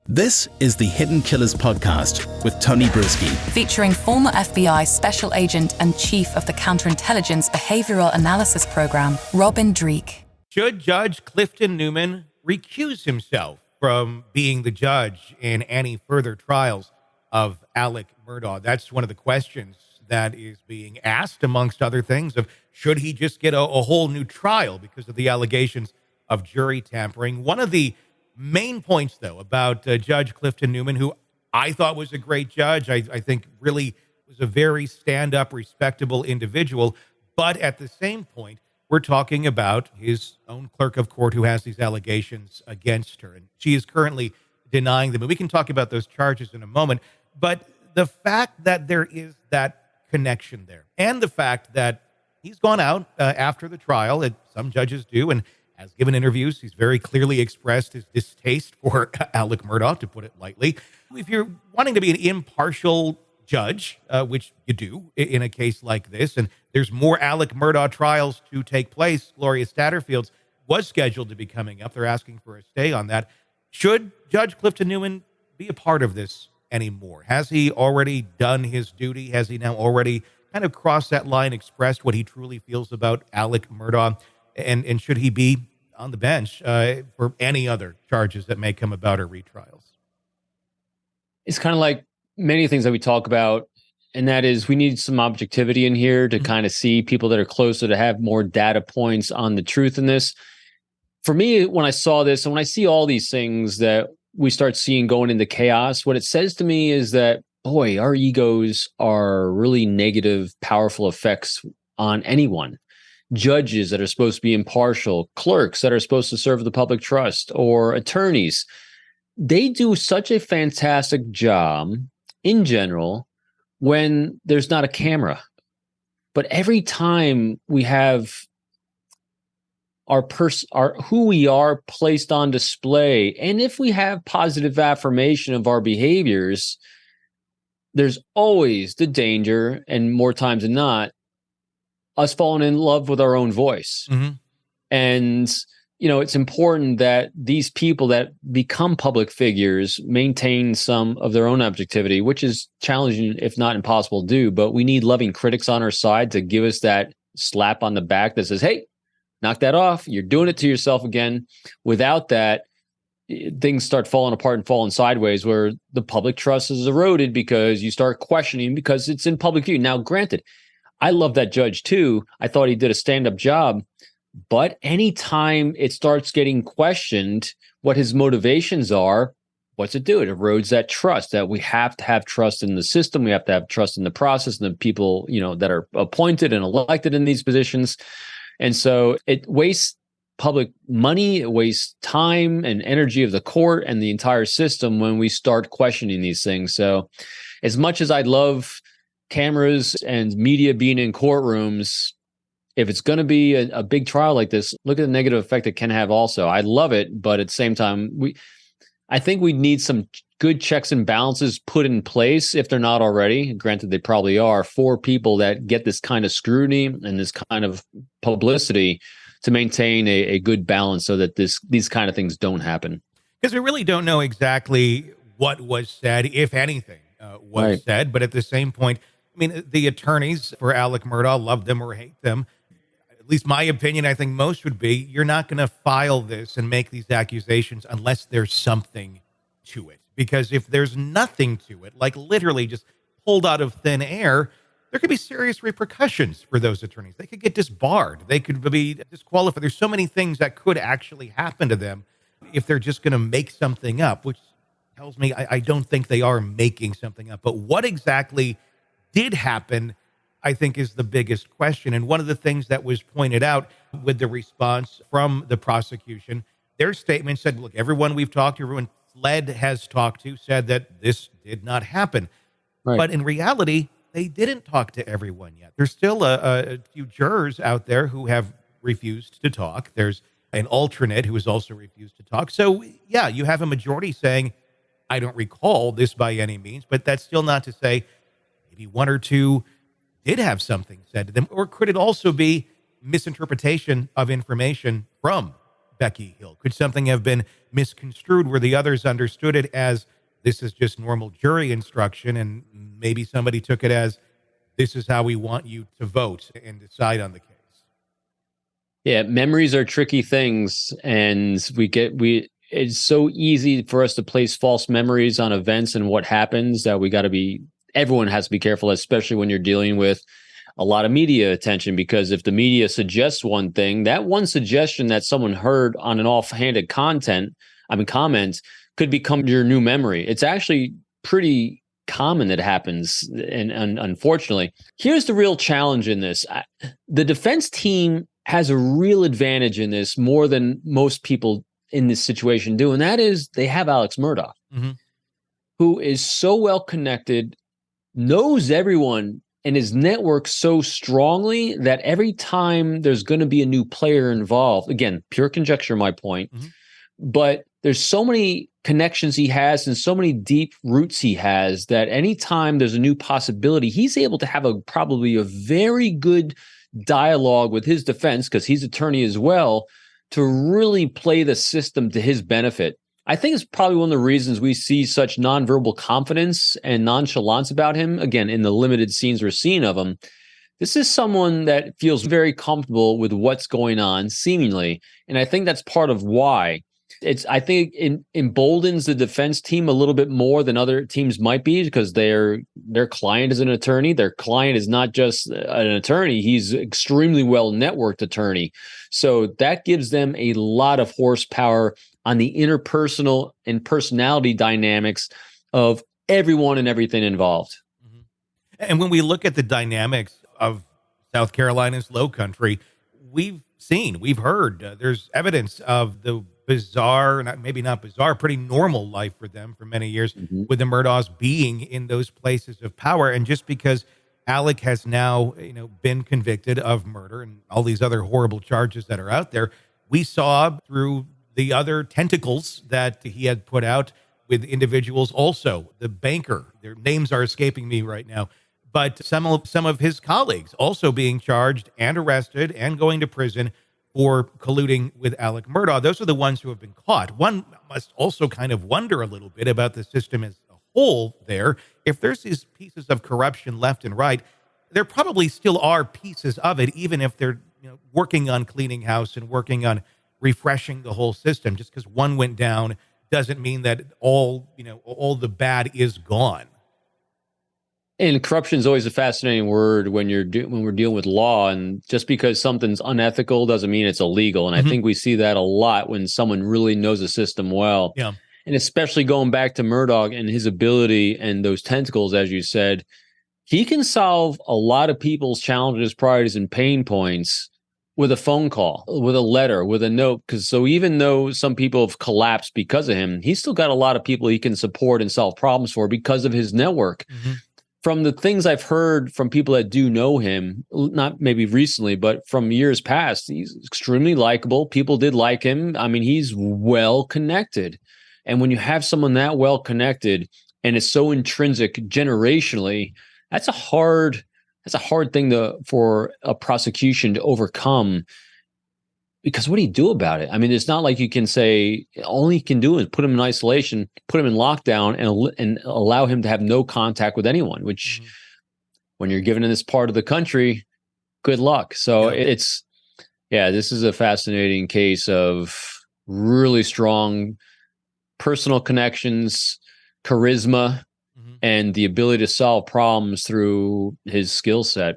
This is the Hidden Killers podcast with Tony Brueski. Featuring former FBI Special Agent and Chief of the Counterintelligence Behavioral Analysis Program, Robin Dreeke. Should Judge Clifton Newman recuse himself from being the judge in any further trials of Alex Murdaugh? That's one of the questions that is being asked, amongst other things, of should he just get a whole new trial because of the allegations of jury tampering. One of the main points, though, about Judge Clifton Newman, who I thought was a great judge, I think really was a very stand-up, respectable individual, but at the same point, we're talking about his own clerk of court who has these allegations against her, and she is currently denying them. And we can talk about those charges in a moment, but the fact that there is that connection there, and the fact that he's gone out after the trial, as some judges do, and has given interviews. He's very clearly expressed his distaste for Alex Murdaugh, to put it lightly. If you're wanting to be an impartial judge, which you do in a case like this, and there's more Alex Murdaugh trials to take place, Gloria Statterfield's was scheduled to be coming up. They're asking for a stay on that. Should Judge Clifton Newman be a part of this anymore? Has he already done his duty? Has he now already kind of crossed that line, expressed what he truly feels about Alex Murdaugh? And should he be on the bench for any other charges that may come about or retrials? It's kind of like many things that we talk about, and that is we need some objectivity in here to kind of see people that are closer, to have more data points on the truth in this. For me, when I saw this, and when I see all these things that we start seeing going into chaos, what it says to me is that, boy, our egos are really negative, powerful effects on anyone. Judges that are supposed to be impartial, clerks that are supposed to serve the public trust, or attorneys. They do such a fantastic job in general when there's not a camera. But every time we have our who we are placed on display, and if we have positive affirmation of our behaviors, there's always the danger, and more times than not, us falling in love with our own voice. Mm-hmm. And, you know, it's important that these people that become public figures maintain some of their own objectivity, which is challenging, if not impossible to do. But we need loving critics on our side to give us that slap on the back that says, hey, knock that off. You're doing it to yourself again. Without that, things start falling apart and falling sideways, where the public trust is eroded because you start questioning because it's in public view. Now, granted, I love that judge too. I thought he did a stand-up job. But anytime it starts getting questioned what his motivations are, what's it do? It erodes that trust, that we have to have trust in the system. We have to have trust in the process and the people, you know, that are appointed and elected in these positions. And so it wastes public money, it wastes time and energy of the court and the entire system when we start questioning these things. So as much as I'd love cameras and media being in courtrooms, if it's going to be a big trial like this, look at the negative effect it can have also. I love it, but at the same time, I think we need some good checks and balances put in place, if they're not already. Granted, they probably are, for people that get this kind of scrutiny and this kind of publicity, to maintain a good balance so that these kind of things don't happen. Because we really don't know exactly what was said, if anything was said, but at the same point, I mean, the attorneys for Alex Murdaugh, love them or hate them. At least my opinion, I think most would be, you're not going to file this and make these accusations unless there's something to it. Because if there's nothing to it, like literally just pulled out of thin air, there could be serious repercussions for those attorneys. They could get disbarred. They could be disqualified. There's so many things that could actually happen to them if they're just going to make something up, which tells me I don't think they are making something up. But what exactly did happen, I think, is the biggest question. And one of the things that was pointed out with the response from the prosecution, their statement said, look, everyone we've talked to, everyone Fled has talked to, said that this did not happen. Right. But in reality, they didn't talk to everyone yet. There's still a few jurors out there who have refused to talk. There's an alternate who has also refused to talk. So, yeah, you have a majority saying, I don't recall this by any means, but that's still not to say maybe one or two did have something said to them. Or could it also be misinterpretation of information from Becky Hill? Could something have been misconstrued where the others understood it as this is just normal jury instruction, and maybe somebody took it as this is how we want you to vote and decide on the case? Yeah, memories are tricky things, and it's so easy for us to place false memories on events and what happens that everyone has to be careful, especially when you're dealing with a lot of media attention, because if the media suggests one thing, that one suggestion that someone heard on an offhanded comment could become your new memory. It's actually pretty common that happens, and unfortunately. Here's the real challenge in this. The defense team has a real advantage in this more than most people in this situation do, and that is they have Alex Murdaugh, who is so well connected, knows everyone and his network so strongly that every time there's going to be a new player involved, again, pure conjecture, my point, but there's so many connections he has and so many deep roots he has that anytime there's a new possibility, he's able to have probably a very good dialogue with his defense, because he's attorney as well, to really play the system to his benefit. I think it's probably one of the reasons we see such nonverbal confidence and nonchalance about him, again, in the limited scenes we're seeing of him. This is someone that feels very comfortable with what's going on, seemingly. And I think that's part of why. I think it emboldens the defense team a little bit more than other teams might be, because their client is an attorney. Their client is not just an attorney. He's extremely well-networked attorney. So that gives them a lot of horsepower on the interpersonal and personality dynamics of everyone and everything involved. And when we look at the dynamics of South Carolina's Low Country, we've heard, there's evidence of the bizarre, maybe not bizarre, pretty normal life for them for many years, with the Murdaughs being in those places of power. And just because Alec has now, been convicted of murder and all these other horrible charges that are out there, we saw through the other tentacles that he had put out with individuals, also the banker, their names are escaping me right now, but some of his colleagues also being charged and arrested and going to prison for colluding with Alex Murdaugh. Those are the ones who have been caught. One must also kind of wonder a little bit about the system as a whole there. If there's these pieces of corruption left and right, there probably still are pieces of it, even if they're working on cleaning house and working on refreshing the whole system. Just because one went down doesn't mean that all the bad is gone. And corruption is always a fascinating word when we're dealing with law. And just because something's unethical doesn't mean it's illegal. And I think we see that a lot when someone really knows the system well. Yeah. And especially going back to Murdaugh and his ability and those tentacles, as you said, he can solve a lot of people's challenges, priorities, and pain points with a phone call, with a letter, with a note. So even though some people have collapsed because of him, he's still got a lot of people he can support and solve problems for because of his network. From the things I've heard from people that do know him, not maybe recently, but from years past, he's extremely likable. People did like him. I mean, he's well connected. And when you have someone that well connected and is so intrinsic generationally, that's a hard thing for a prosecution to overcome. Because what do you do about it? I mean, it's not like you can say all you can do is put him in isolation, put him in lockdown, and allow him to have no contact with anyone, which when you're given in this part of the country, good luck. So this is a fascinating case of really strong personal connections, charisma, and the ability to solve problems through his skill set.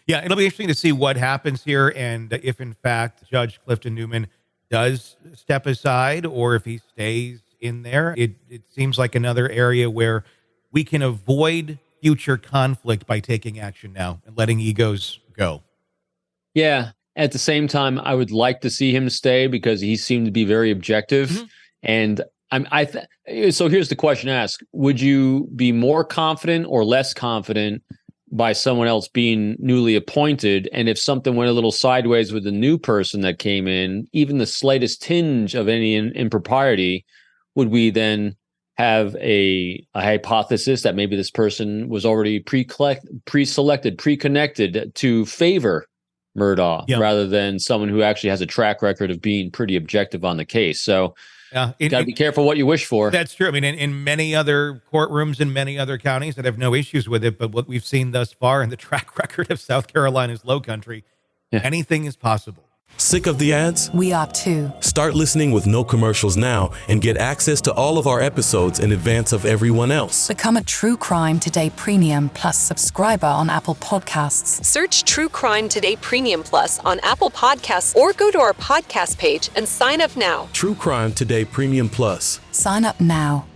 Yeah, it'll be interesting to see what happens here, and if, in fact, Judge Clifton Newman does step aside or if he stays in there. It seems like another area where we can avoid future conflict by taking action now and letting egos go. Yeah. At the same time, I would like to see him stay because he seemed to be very objective. And so here's the question asked. Would you be more confident or less confident by someone else being newly appointed? And if something went a little sideways with the new person that came in, even the slightest tinge of any impropriety, would we then have a hypothesis that maybe this person was already pre-selected, pre-connected to favor Murdaugh rather than someone who actually has a track record of being pretty objective on the case. So you got to be careful what you wish for. That's true. I mean, in many other courtrooms in many other counties that have no issues with it, but what we've seen thus far in the track record of South Carolina's Low Country, anything is possible. Sick of the ads? We are too. Start listening with no commercials now and get access to all of our episodes in advance of everyone else. Become a True Crime Today Premium Plus subscriber on Apple Podcasts. Search True Crime Today Premium Plus on Apple Podcasts or go to our podcast page and sign up now. True Crime Today Premium Plus. Sign up now.